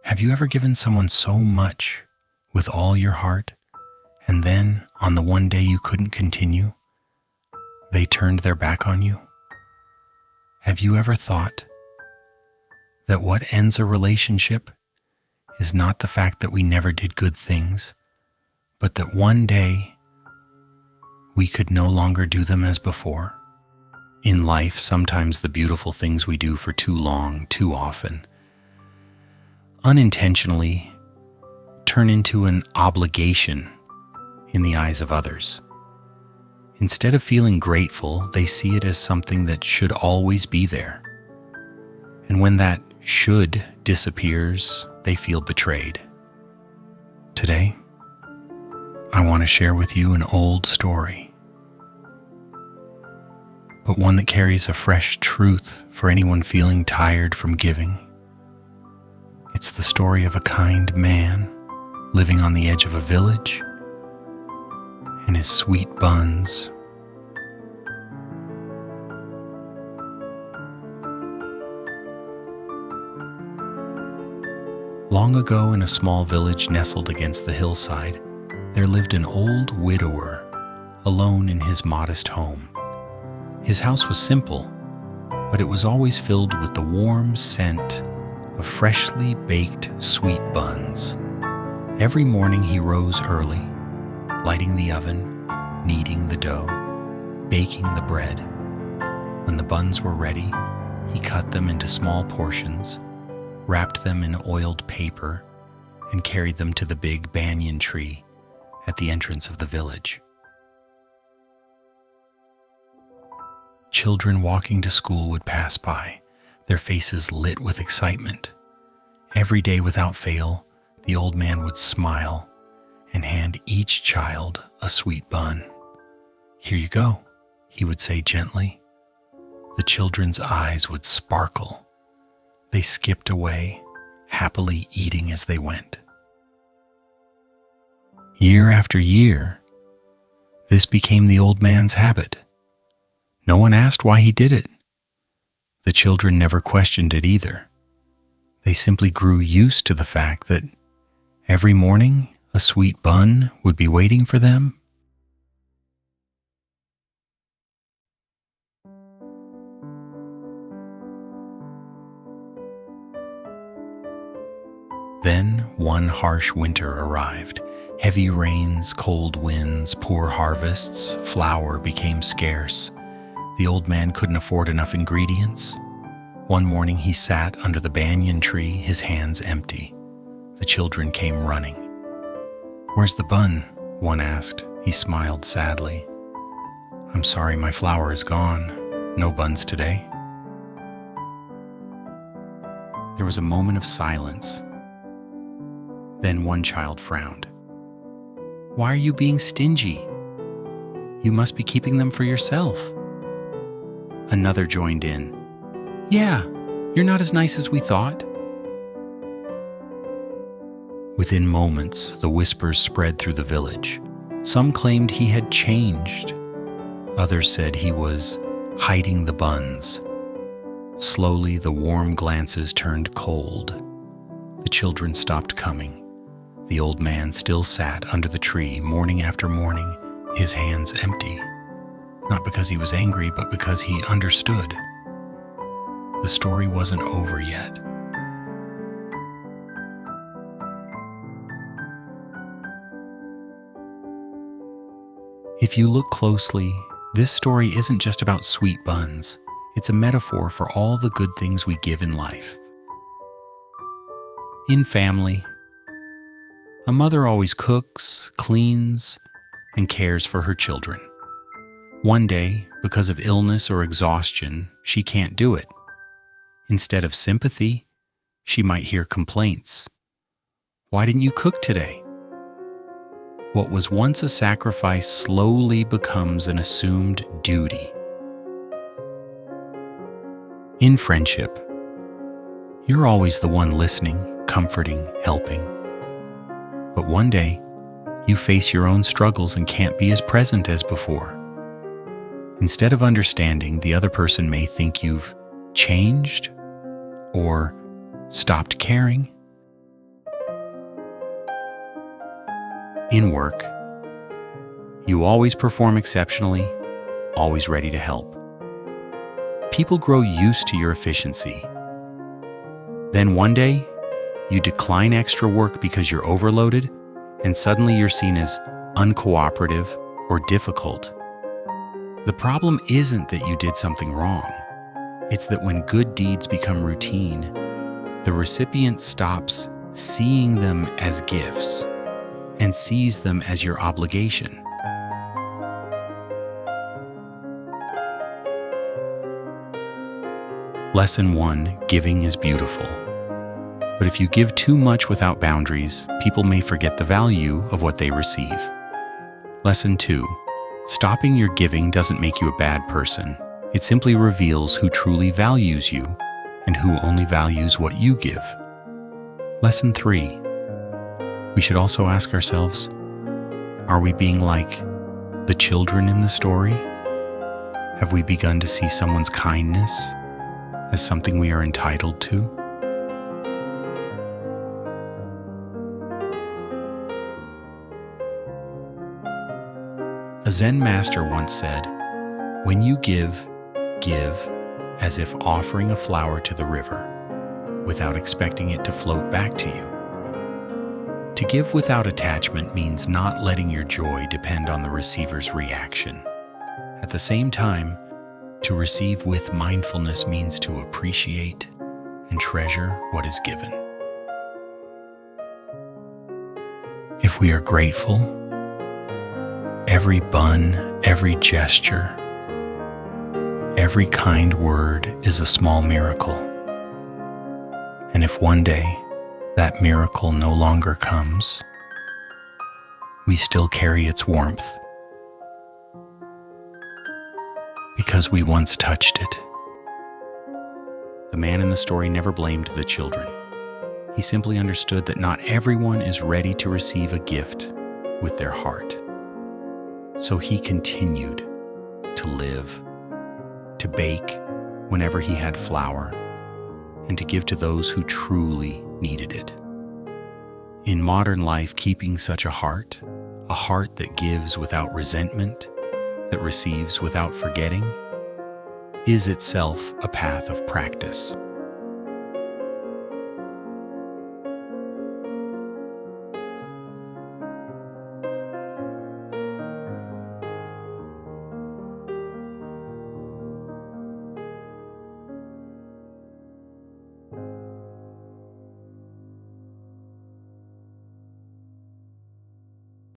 Have you ever given someone so much with all your heart, and then on the one day you couldn't continue, they turned their back on you? Have you ever thought that what ends a relationship is not the fact that we never did good things, but that one day we could no longer do them as before? In life, sometimes the beautiful things we do for too long, too often, unintentionally turn into an obligation in the eyes of others. Instead of feeling grateful, they see it as something that should always be there. And when that should disappears, they feel betrayed. Today, I want to share with you an old story, but one that carries a fresh truth for anyone feeling tired from giving. It's the story of a kind man living on the edge of a village and his sweet buns. Long ago, in a small village nestled against the hillside, there lived an old widower, alone in his modest home. His house was simple, but it was always filled with the warm scent of freshly baked sweet buns. Every morning he rose early, lighting the oven, kneading the dough, baking the bread. When the buns were ready, he cut them into small portions, wrapped them in oiled paper, and carried them to the big banyan tree at the entrance of the village. Children walking to school would pass by, their faces lit with excitement. Every day without fail, the old man would smile and hand each child a sweet bun. "Here you go," he would say gently. The children's eyes would sparkle. They skipped away, happily eating as they went. Year after year, this became the old man's habit. No one asked why he did it. The children never questioned it either. They simply grew used to the fact that every morning a sweet bun would be waiting for them. Then one harsh winter arrived. Heavy rains, cold winds, poor harvests, flour became scarce. The old man couldn't afford enough ingredients. One morning he sat under the banyan tree, his hands empty. The children came running. "Where's the bun?" one asked. He smiled sadly. "I'm sorry, my flour is gone. No buns today." There was a moment of silence. Then one child frowned. "Why are you being stingy? You must be keeping them for yourself." Another joined in. "Yeah, you're not as nice as we thought." Within moments, the whispers spread through the village. Some claimed he had changed. Others said he was hiding the buns. Slowly, the warm glances turned cold. The children stopped coming. The old man still sat under the tree morning after morning, his hands empty. Not because he was angry, but because he understood. The story wasn't over yet. If you look closely, this story isn't just about sweet buns. It's a metaphor for all the good things we give in life. In family, a mother always cooks, cleans, and cares for her children. One day, because of illness or exhaustion, she can't do it. Instead of sympathy, she might hear complaints. "Why didn't you cook today?" What was once a sacrifice slowly becomes an assumed duty. In friendship, you're always the one listening, comforting, helping. But one day, you face your own struggles and can't be as present as before. Instead of understanding, the other person may think you've changed or stopped caring. In work, you always perform exceptionally, always ready to help. People grow used to your efficiency. Then one day, you decline extra work because you're overloaded, and suddenly you're seen as uncooperative or difficult. The problem isn't that you did something wrong. It's that when good deeds become routine, the recipient stops seeing them as gifts and sees them as your obligation. Lesson 1: giving is beautiful. But if you give too much without boundaries, people may forget the value of what they receive. Lesson 2: stopping your giving doesn't make you a bad person. It simply reveals who truly values you and who only values what you give. Lesson 3: we should also ask ourselves, are we being like the children in the story? Have we begun to see someone's kindness as something we are entitled to? A Zen master once said, "When you give, give as if offering a flower to the river, without expecting it to float back to you." To give without attachment means not letting your joy depend on the receiver's reaction. At the same time, to receive with mindfulness means to appreciate and treasure what is given. If we are grateful, every bun, every gesture, every kind word is a small miracle. And if one day that miracle no longer comes, we still carry its warmth because we once touched it. The man in the story never blamed the children. He simply understood that not everyone is ready to receive a gift with their heart. So he continued to live, to bake whenever he had flour, and to give to those who truly needed it. In modern life, keeping such a heart that gives without resentment, that receives without forgetting, is itself a path of practice.